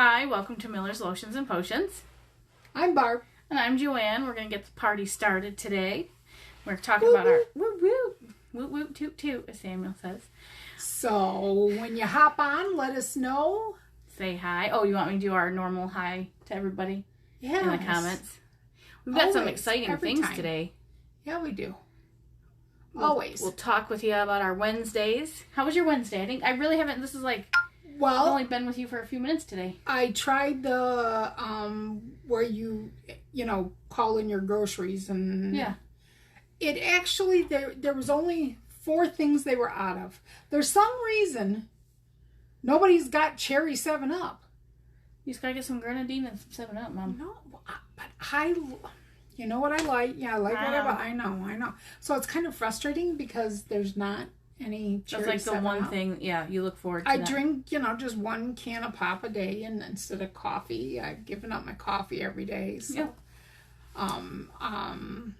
Hi, welcome to Miller's Lotions and Potions. I'm Barb. And I'm Joanne. We're going to get the party started today. We're talking about our woot woot toot toot, as Samuel says. So when you hop on, let us know. Say hi. Oh, you want me to do our normal hi to everybody in the comments? We've got some exciting things today. Yeah, we do. We'll talk with you about our Wednesdays. How was your Wednesday? I really haven't. This is like... Well, I've only been with you for a few minutes today. I tried the where you call in your groceries, and it actually there was only 4 things they were out of. There's some reason nobody's got cherry 7-Up. You just gotta get some grenadine and some 7-Up, Mom. No, but you know what I like? Yeah, I like whatever. I know. So it's kind of frustrating because there's not any cherry 7-Up. That's like the one thing, you look forward to. I drink, just 1 can of pop a day, and instead of coffee, I've given up my coffee every day. So, I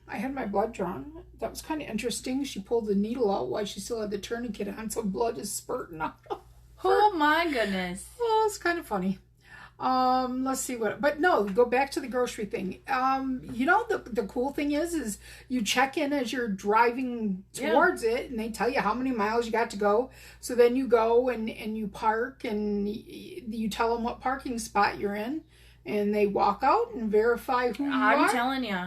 had my blood drawn. That was kind of interesting. She pulled the needle out while she still had the tourniquet on, so blood is spurting out. Oh my goodness! Oh, it's kind of funny. Let's see but no, go back to the grocery thing. The cool thing is you check in as you're driving towards it, and they tell you how many miles you got to go. So then you go and you park, and you tell them what parking spot you're in, and they walk out and verify who you are. I'm telling you.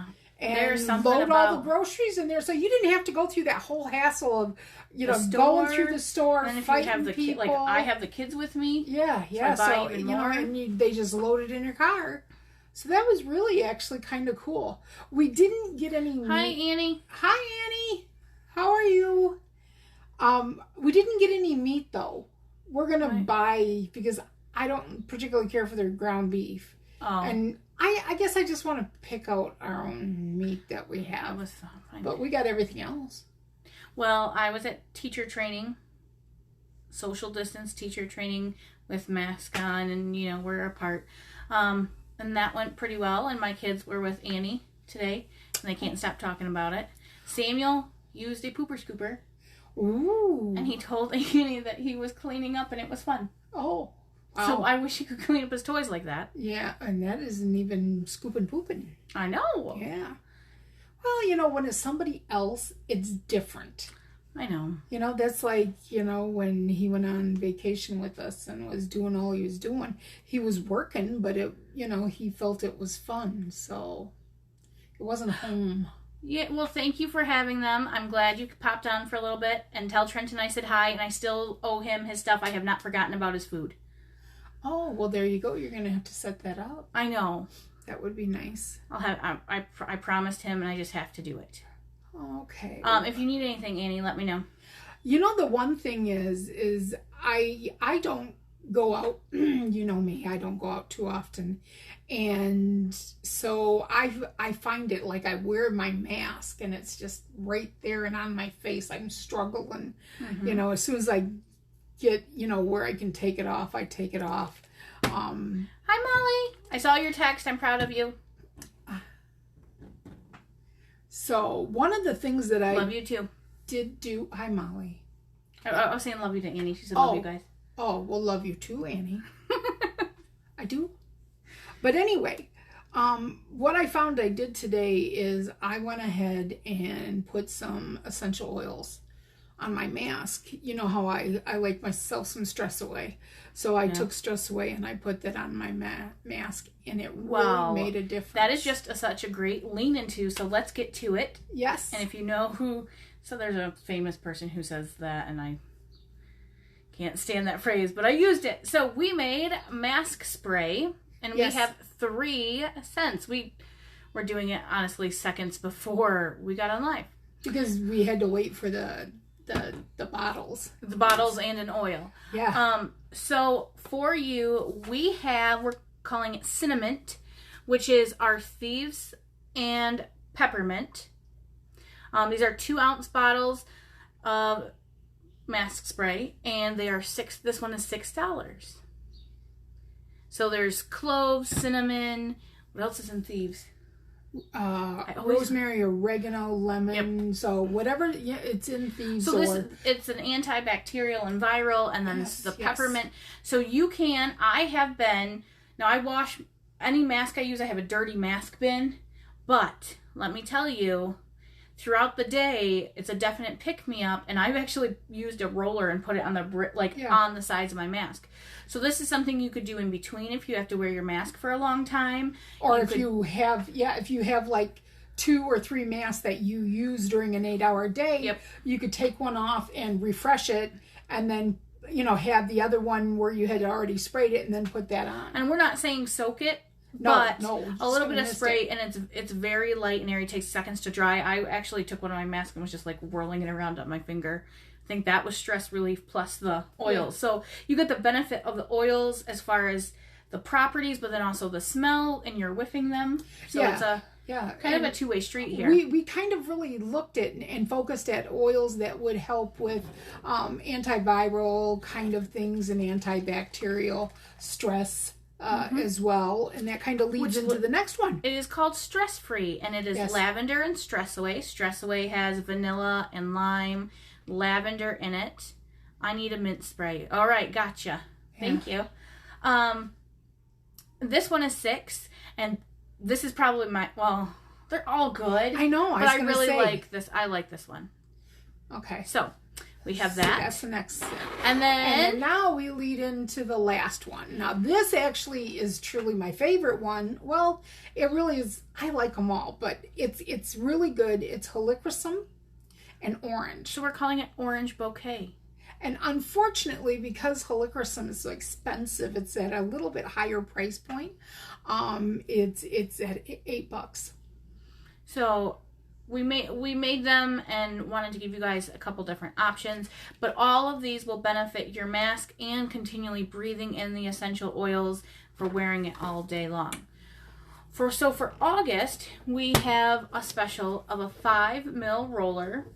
And load all the groceries in there, so you didn't have to go through that whole hassle of, going through the store, and if fighting you have the people. like I have the kids with me. Yeah. So they just load it in your car. So that was really actually kind of cool. We didn't get any meat. Hi, Annie. Hi, Annie. How are you? We didn't get any meat though. We're gonna buy, because I don't particularly care for their ground beef. Oh. And I guess I just want to pick out our own meat that we have. But we got everything else. Well, I was at teacher training, social distance teacher training with masks on, and, we're apart. And that went pretty well. And my kids were with Annie today, and they can't stop talking about it. Samuel used a pooper scooper. Ooh. And he told Annie that he was cleaning up, and it was fun. Oh. Wow. So I wish he could clean up his toys like that. Yeah, and that isn't even scooping pooping. I know. Yeah. Well, when it's somebody else, it's different. I know. That's like, when he went on vacation with us and was doing all he was doing. He was working, but he felt it was fun, so it wasn't home. Yeah, well, thank you for having them. I'm glad you popped on for a little bit, and tell Trenton I said hi, and I still owe him his stuff. I have not forgotten about his food. Oh, well, there you go. You're going to have to set that up. I know. That would be nice. I promised him, and I just have to do it. Okay. If you need anything, Annie, let me know. The one thing is I don't go out. You know me. I don't go out too often. And so I find it like I wear my mask, and it's just right there and on my face. I'm struggling. Mm-hmm. As soon as I get, where I can take it off, I take it off. Hi, Molly. I saw your text. I'm proud of you. So one of the things that I love you too did do. Hi, Molly. I was saying love you to Annie. She said love you guys. Oh, well, love you too, Annie. I do. But anyway, what I found I did today is I went ahead and put some essential oils on my mask. You know how I like myself some Stress Away. So I took Stress Away and I put that on my mask, and it really made a difference. That is just such a great lean into, so let's get to it. Yes. And if you know who, so there's a famous person who says that, and I can't stand that phrase, but I used it. So we made mask spray, and we have 3 scents. We were doing it, honestly, seconds before we got on live. Because we had to wait for the bottles. The bottles and an oil. Yeah. So for you, we're calling it cinnamon, which is our thieves and peppermint. These are 2-ounce bottles of mask spray, and they are this one is $6. So there's cloves, cinnamon. What else is in thieves? Rosemary, oregano, lemon. So whatever, it's in thieves. So it's an antibacterial and viral, and then the peppermint. So I have been Now, I wash any mask I use. I have a dirty mask bin. But let me tell you, throughout the day, it's a definite pick-me-up. And I've actually used a roller and put it on the on the sides of my mask. So this is something you could do in between if you have to wear your mask for a long time. Or if you have like 2 or 3 masks that you use during an 8-hour day, you could take one off and refresh it, and then, you know, have the other one where you had already sprayed it and then put that on. And we're not saying soak it, no, a little bit of spray, and it's very light and airy. It takes seconds to dry. I actually took one of my masks and was just like whirling it around up my finger. I think that was stress relief plus the oils. So you get the benefit of the oils as far as the properties, but then also the smell, and you're whiffing them. So it's a kind of a two-way street here. We kind of really looked at and focused at oils that would help with antiviral kind of things and antibacterial stress as well. And that kind of leads into the next one. It is called Stress Free, and it is lavender and Stress Away. Stress Away has vanilla and lime, lavender in it. I need a mint spray. All right, gotcha. Thank you. This one is 6, and this is probably they're all good. I know, but I really like this. I like this one. Okay. So, we have that. That's the next set. And then now we lead into the last one. Now, this actually is truly my favorite one. Well, it really is. I like them all, but it's really good. It's helichrysum and orange. So we're calling it Orange Bouquet. And unfortunately, because helichrysum is so expensive, it's at a little bit higher price point. It's at $8. So we made them and wanted to give you guys a couple different options, but all of these will benefit your mask and continually breathing in the essential oils for wearing it all day long. For August, we have a special of a 5 ml roller.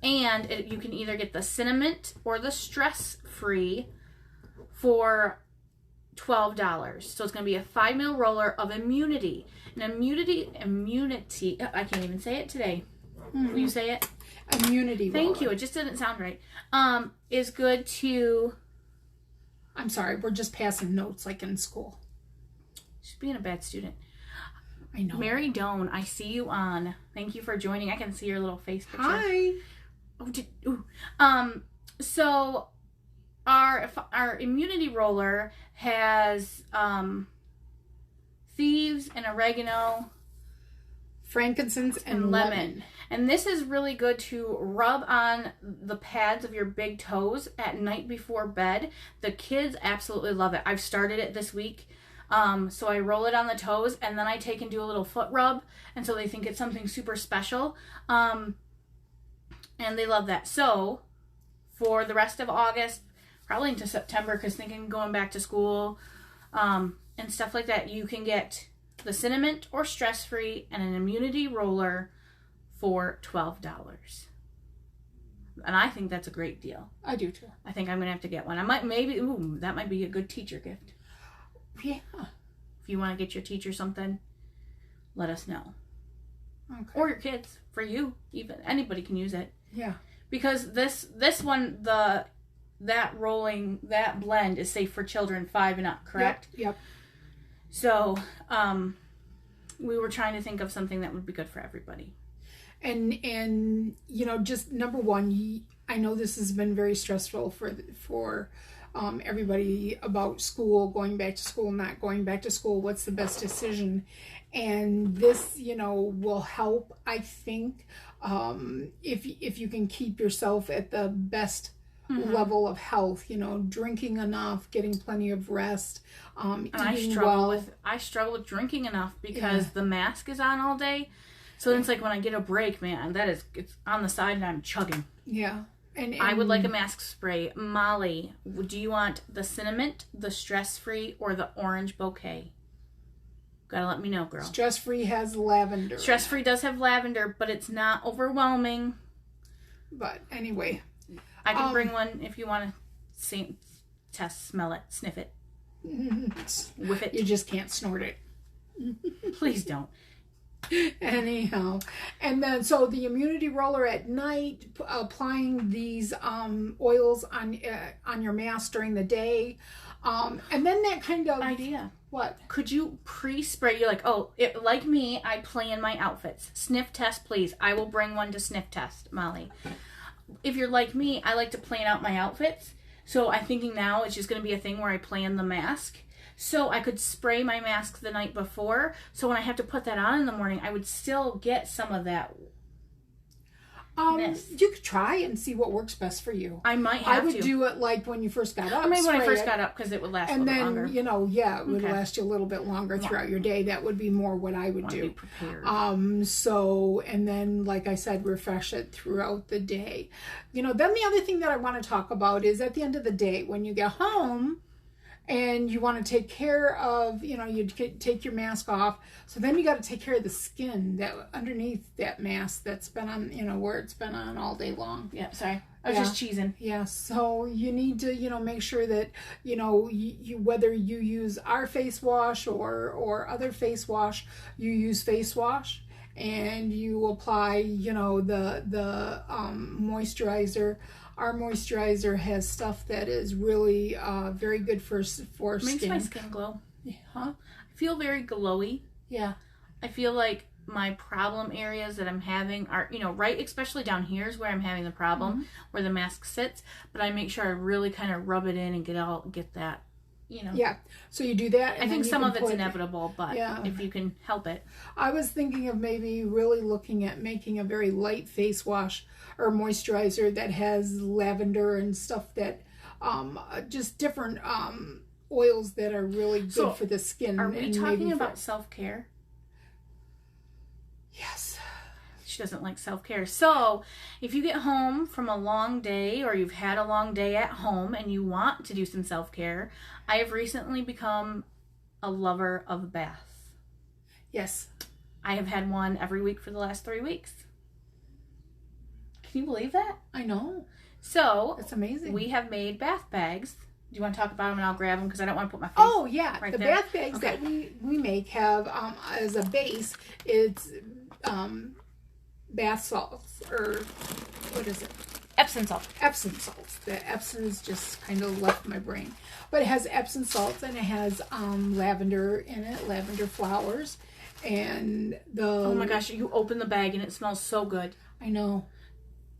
And you can either get the cinnamon or the stress-free for $12. So it's going to be a 5 ml roller of immunity. And immunity, I can't even say it today. Will you say it? Immunity roller. Thank you. It just didn't sound right. Is good to... I'm sorry. We're just passing notes like in school. She's being a bad student. I know. Mary Doan, I see you on. Thank you for joining. I can see your little face picture. Hi. So our immunity roller has thieves and oregano, frankincense and lemon. And this is really good to rub on the pads of your big toes at night before bed. The kids absolutely love it. I've started it this week. So I roll it on the toes, and then I take and do a little foot rub, and so they think it's something super special. And they love that. So, for the rest of August, probably into September, because thinking going back to school and stuff like that, you can get the cinnamon or stress-free and an immunity roller for $12. And I think that's a great deal. I do too. I think I'm going to have to get one. That might be a good teacher gift. Yeah. If you want to get your teacher something, let us know. Okay. Or your kids, for you, even. Anybody can use it. Yeah. Because this one, that blend is safe for children 5 and up, correct? Yep. So, we were trying to think of something that would be good for everybody. And you know, just number one, I know this has been very stressful for everybody about school, going back to school, not going back to school, what's the best decision. And this, you know, will help, I think, if you can keep yourself at the best level of health, you know, drinking enough, getting plenty of rest, eating well. I struggle with drinking enough because the mask is on all day. So then it's like when I get a break, man, it's on the side and I'm chugging. Yeah. And I would like a mask spray. Molly, do you want the cinnamon, the stress-free, or the orange bouquet? Gotta let me know, girl. Stress-free has lavender. Stress-free does have lavender, but it's not overwhelming. But anyway. I can bring one if you want to test, smell it, sniff it. Whiff it. You just can't snort it. Please don't. Anyhow, and then so the immunity roller at night, applying these oils on your mask during the day. And then that kind of idea. What? Could you pre-spray? You're like, oh, like me, I plan my outfits. Sniff test, please. I will bring one to sniff test, Molly. If you're like me, I like to plan out my outfits. So I'm thinking now it's just going to be a thing where I plan the mask. So I could spray my mask the night before. So when I have to put that on in the morning, I would still get some of that. You could try and see what works best for you. I might have to. I would do it like when you first got up. Or maybe when I first got up, because it would last a little bit longer. And then, it would last you a little bit longer throughout your day. That would be more what I would do. Be prepared. And then, like I said, refresh it throughout the day. Then the other thing that I want to talk about is at the end of the day, when you get home, and you want to take care of, you take your mask off. So then you got to take care of the skin that underneath that mask that's been on, where it's been on all day long. Yeah, sorry. I was just cheesing. Yeah, so you need to, make sure that, you whether you use our face wash or other face wash, you use face wash. And you apply, the moisturizer. Our moisturizer has stuff that is really very good for skin. Makes my skin glow. Yeah. Huh? I feel very glowy. Yeah. I feel like my problem areas that I'm having are, right, especially down here is where I'm having the problem, where the mask sits. But I make sure I really kind of rub it in and get that. Yeah, so you do that. I think some of it's inevitable, but if you can help it. I was thinking of maybe really looking at making a very light face wash or moisturizer that has lavender and stuff that, just different oils that are really good for the skin. Are we talking about self-care? Yes. She doesn't like self-care. So if you get home from a long day or you've had a long day at home and you want to do some self-care, I have recently become a lover of baths. Yes. I have had one every week for the last 3 weeks. Can you believe that? I know. So that's amazing. We have made bath bags. Do you want to talk about them and I'll grab them because I don't want to put my face Oh, yeah. right the there. Bath bags that we make have as a base, it's bath salts, or what is it? Epsom salt. Epsom salts. The Epsom's just kind of left my brain. But it has Epsom salts and it has lavender in it, lavender flowers. And oh my gosh, you open the bag and it smells so good. I know.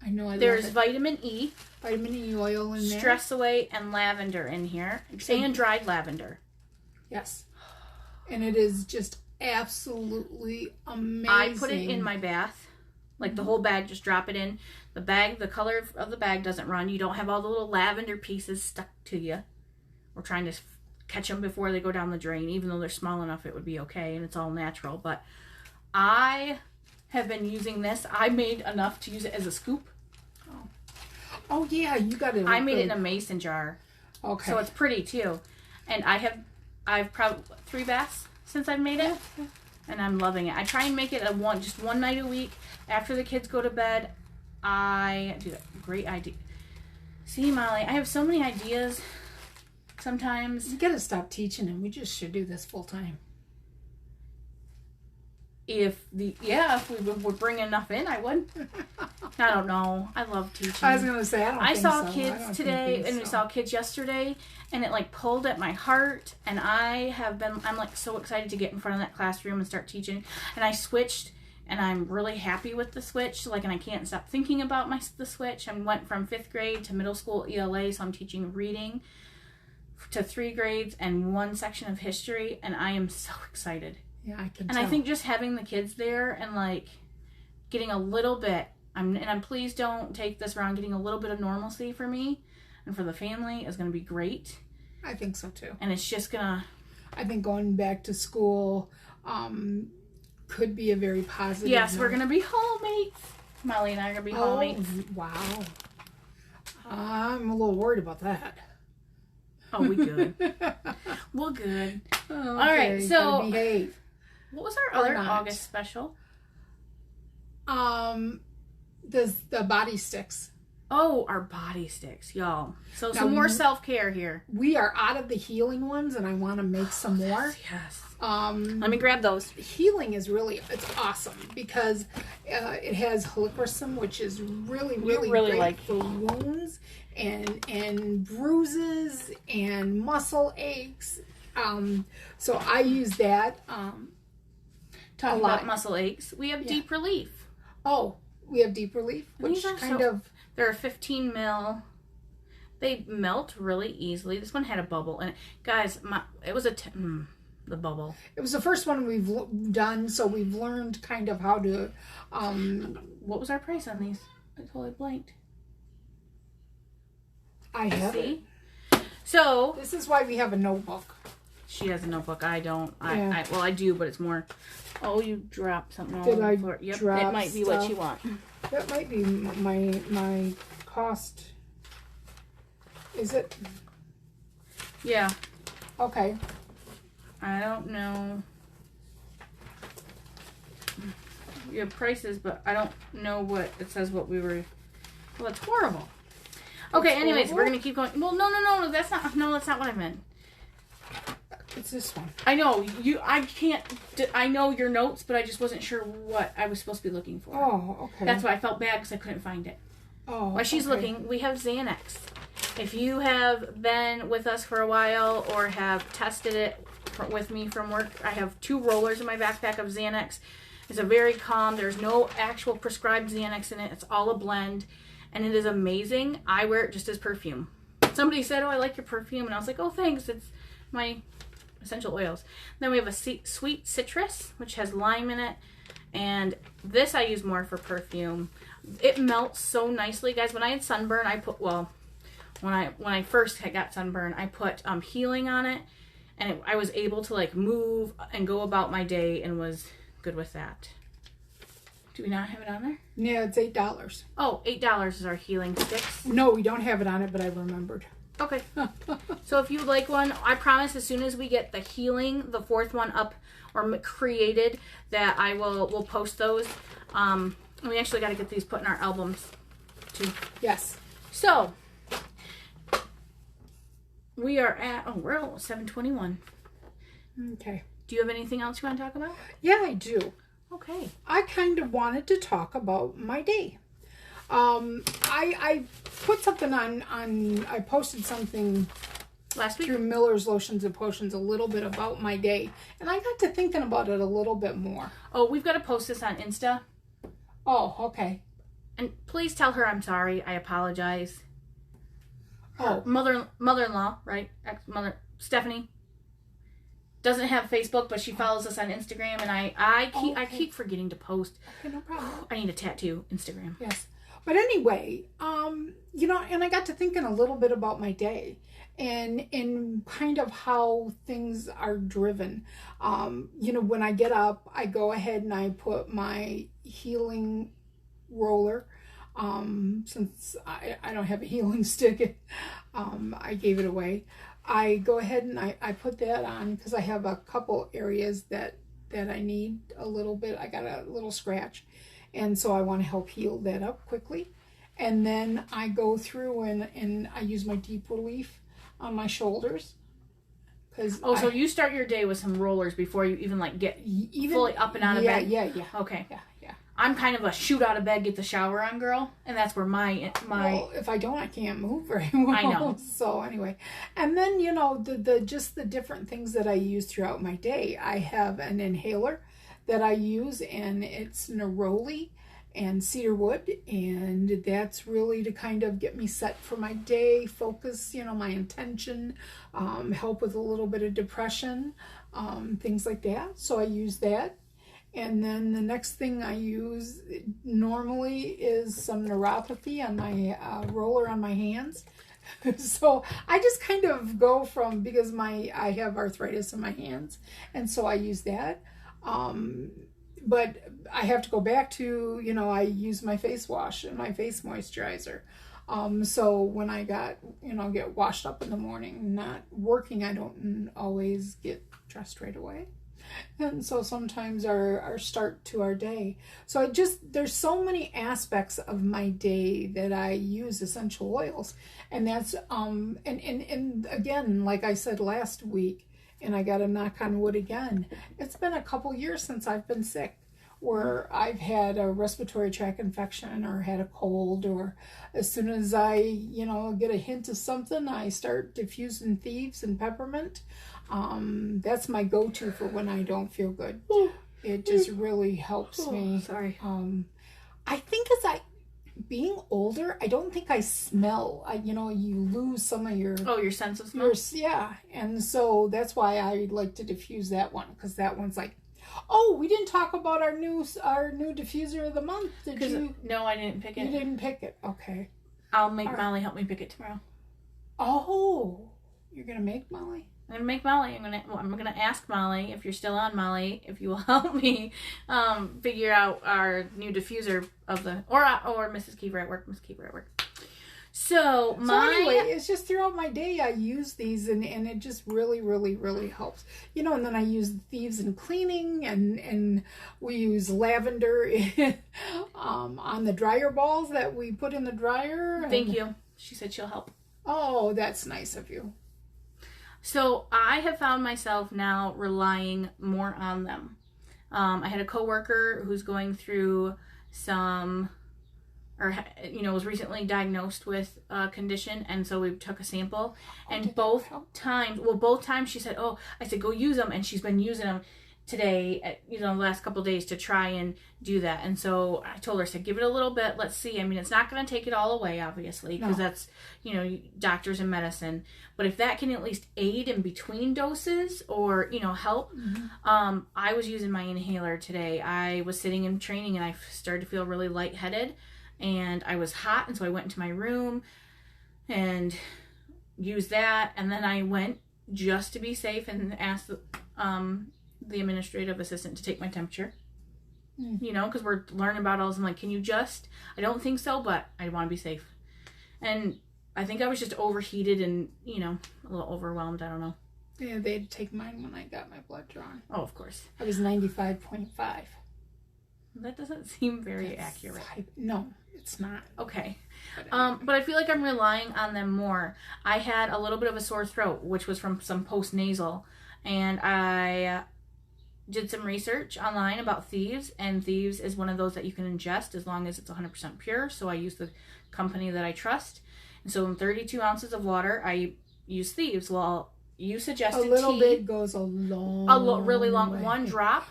There's vitamin E. Vitamin E oil in there. Stress away and lavender in here. And dried lavender. Yes. And it is just absolutely amazing. I put it in my bath. Like the whole bag, just drop it in. The color of the bag doesn't run. You don't have all the little lavender pieces stuck to you. We're trying to catch them before they go down the drain. Even though they're small enough, it would be okay. And it's all natural. But I have been using this. I made enough to use it as a scoop. Oh yeah, you got it. I made it in a mason jar. Okay. So it's pretty too. And I've probably 3 baths since I've made it. And I'm loving it. I try and make it just one night a week. After the kids go to bed, I do that. Great idea. See, Molly, I have so many ideas sometimes. You gotta stop teaching him. We just should do this full time. If we would bring enough in, I would. I don't know. I love teaching. I was gonna say I saw kids today and we saw kids yesterday, and it like pulled at my heart. And I'm like so excited to get in front of that classroom and start teaching. And I switched, and I'm really happy with the switch. And I can't stop thinking about the switch. I went from 5th grade to middle school ELA, so I'm teaching reading to 3 grades and 1 section of history, and I am so excited. Yeah, I can. And I think just having the kids there and getting a little bit, I'm please don't take this wrong, getting a little bit of normalcy for me and for the family is going to be great. I think so too. And it's just gonna. I think going back to school could be a very positive. Yes, we're gonna be hallmates. Molly and I are gonna be hallmates. Wow. I'm a little worried about that. Oh, we good. We're good. Okay, all right, so behave. What was our other August special? The body sticks. Oh, our body sticks, y'all. So some more self-care here. We are out of the healing ones, and I want to make some more. Yes. Let me grab those. Healing is it's awesome because it has helichrysum, which is really great for wounds and bruises and muscle aches. So I use that. Talking about muscle aches, we have Deep Relief. Oh, we have Deep Relief, which they're a 15 mil. They melt really easily. This one had a bubble in it. Guys, it was the bubble. It was the first one we've done, so we've learned kind of how to... what was our price on these? I totally blanked. I have it. So... This is why we have a notebook. She has a notebook. I don't. Yeah. I do, but it's more... Oh, you dropped something all Did over I the floor. Yep, drop it might be stuff? what you want. That might be my cost. Is it? Yeah. Okay. I don't know your prices, but I don't know what it says. What we were. Well, it's horrible. Okay. It's anyways, horrible? we're gonna keep going. Well, no. That's not. No, that's not what I meant. It's this one. I know you. I can't. I know your notes, but I just wasn't sure what I was supposed to be looking for. Oh, okay. That's why I felt bad because I couldn't find it. Oh. While she's looking, we have Xanax. If you have been with us for a while or have tested it with me from work, I have 2 rollers in my backpack of Xanax. It's a very calm. There's no actual prescribed Xanax in it. It's all a blend, and it is amazing. I wear it just as perfume. Somebody said, "Oh, I like your perfume," and I was like, "Oh, thanks. It's my essential oils." Then we have a sweet citrus, which has lime in it, and this I use more for perfume. It melts so nicely, guys. When I had sunburn, I put when I first got sunburn, I put healing on it, and I was able to like move and go about my day and was good with that. Do we not have it on there? Yeah, it's $8. Oh, $8 is our healing sticks. No, we don't have it on it, but I remembered. Okay. So if you'd like one, I promise as soon as we get the healing, the 4th one up or created, that we'll post those. We actually got to get these put in our albums too. Yes. So we are at we're at 7:21. Okay. Do you have anything else you want to talk about? Yeah, I do. Okay. I kind of wanted to talk about my day. I put something on I posted something Last week through Miller's Lotions and Potions a little bit about my day, and I got to thinking about it a little bit more. Oh, we've got to post this on Insta. Oh, okay. And please tell her I'm sorry. I apologize. Oh, Mother-in-law, right? Ex-mother Stephanie doesn't have Facebook, but she follows us on Instagram, and I keep forgetting to post. okay, no problem. I need a tattoo Instagram. Yes. But anyway, and I got to thinking a little bit about my day and kind of how things are driven. When I get up, I go ahead and I put my healing roller. Since I don't have a healing stick, I gave it away. I go ahead and I put that on because I have a couple areas that I need a little bit. I got a little scratch. And so I want to help heal that up quickly. And then I go through and I use my Deep Relief on my shoulders. So you start your day with some rollers before you even get fully up and out of bed? Yeah. Okay. Yeah. I'm kind of a shoot out of bed, get the shower on girl. And that's where my Well, if I don't, I can't move very well. I know. So anyway. And then, just the different things that I use throughout my day. I have an inhaler that I use, and it's neroli and cedarwood, and that's really to kind of get me set for my day, focus, my intention, help with a little bit of depression, things like that. So I use that. And then the next thing I use normally is some neuropathy on my roller on my hands. So I just kind of go from, because I have arthritis in my hands, and so I use that. But I have to go back to, I use my face wash and my face moisturizer. So when I get washed up in the morning, not working, I don't always get dressed right away. And so sometimes our start to our day. So there's so many aspects of my day that I use essential oils. And that's, and again, like I said last week, and I got to knock on wood again, it's been a couple years since I've been sick. where I've had a respiratory tract infection or had a cold, or as soon as I, get a hint of something, I start diffusing Thieves and peppermint. That's my go-to for when I don't feel good. It just really helps me. Sorry. I think being older, I don't think I smell. You lose some of your... Oh, your sense of smell? Yeah, and so that's why I like to diffuse that one, because that one's like, oh, we didn't talk about our new diffuser of the month. Did you? No, I didn't pick it. You didn't pick it. Okay. I'll make Molly help me pick it tomorrow. Oh, you're gonna make Molly? I'm gonna make Molly. I'm gonna ask Molly, if you're still on, Molly, if you will help me figure out our new diffuser of the or Mrs. Keever at work. So anyway, it's just throughout my day I use these, and it just really, really, really helps. And then I use Thieves in cleaning, and we use lavender on the dryer balls that we put in the dryer. Thank you. She said she'll help. Oh, that's nice of you. So I have found myself now relying more on them. I had a coworker who's going through was recently diagnosed with a condition, and so we took a sample, and both times she said, I said, go use them, and she's been using them today, the last couple of days to try and do that. And so I told her, I said, give it a little bit, let's see. I mean, it's not going to take it all away, obviously, because that's, doctors and medicine, but if that can at least aid in between doses or, help. I was using my inhaler today. I was sitting in training, and I started to feel really lightheaded, and I was hot, and so I went into my room and used that, and then I went just to be safe and asked the administrative assistant to take my temperature, because we're learning about all this. I'm like, can you just, I don't think so, but I want to be safe. And I think I was just overheated and, a little overwhelmed. I don't know. Yeah, they had to take mine when I got my blood drawn. Oh, of course. I was 95.5. That doesn't seem very accurate. No, it's not. Okay. But I feel like I'm relying on them more. I had a little bit of a sore throat, which was from some post-nasal, and I did some research online about Thieves, and Thieves is one of those that you can ingest as long as it's 100% pure, so I use the company that I trust. And so in 32 ounces of water, I use Thieves. Well, you suggested a little bit goes really long way. One drop.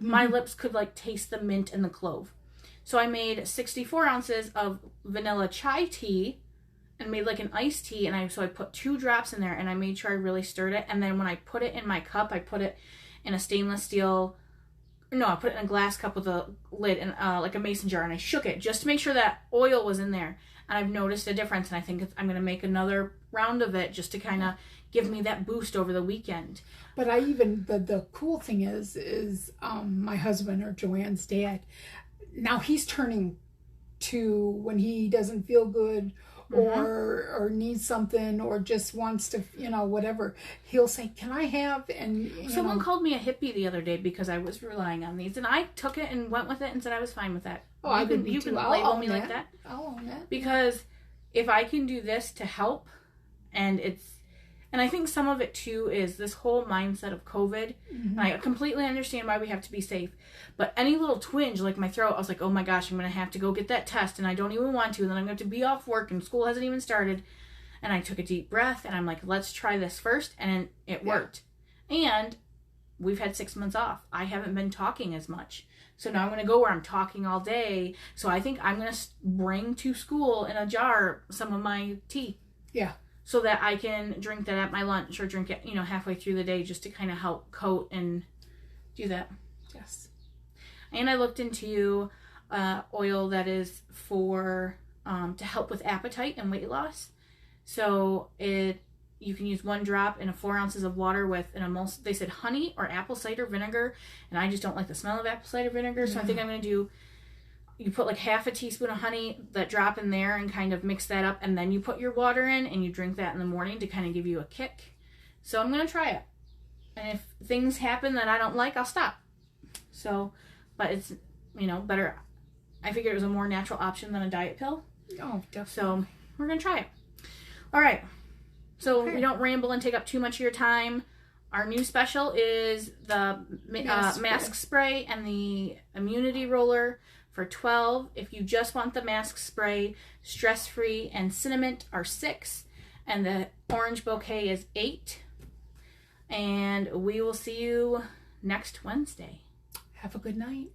My lips could taste the mint and the clove. So I made 64 ounces of vanilla chai tea and made an iced tea, and I put 2 drops in there, and I made sure I really stirred it. And then when I put it in my cup, I put it in a stainless steel, I put it in a glass cup with a lid and like a mason jar, and I shook it just to make sure that oil was in there. And I've noticed a difference, and I think I'm going to make another round of it just to kind of give me that boost over the weekend. But the cool thing is my husband, or Joanne's dad, now he's turning to, when he doesn't feel good or needs something or just wants to, whatever, he'll say, can I have, and someone called me a hippie the other day because I was relying on these, and I took it and went with it and said I was fine with that. Oh, you can label me like that. I'll own that. Because if I can do this to help, and I think some of it too is this whole mindset of COVID. And I completely understand why we have to be safe. But any little twinge, like my throat, I was like, oh my gosh, I'm going to have to go get that test, and I don't even want to. And then I'm going to have to be off work, and school hasn't even started. And I took a deep breath, and I'm like, let's try this first. And it worked. And we've had 6 months off. I haven't been talking as much. So now I'm going to go where I'm talking all day. So I think I'm going to bring to school in a jar some of my tea. Yeah. So that I can drink that at my lunch or drink it, halfway through the day, just to kind of help coat and do that. Yes. And I looked into oil that is for to help with appetite and weight loss. So you can use 1 drop in 4 ounces of water with they said honey or apple cider vinegar, and I just don't like the smell of apple cider vinegar. So I think I'm going to do, you put half a teaspoon of honey, that drop in there, and kind of mix that up, and then you put your water in, and you drink that in the morning to kind of give you a kick. So I'm going to try it. And if things happen that I don't like, I'll stop. So, but it's, better. I figured it was a more natural option than a diet pill. Oh, definitely. So we're going to try it. All right. So we don't ramble and take up too much of your time. Our new special is the mask spray and the immunity roller for $12. If you just want the mask spray, stress-free and cinnamon are $6, and the orange bouquet is $8. And we will see you next Wednesday. Have a good night.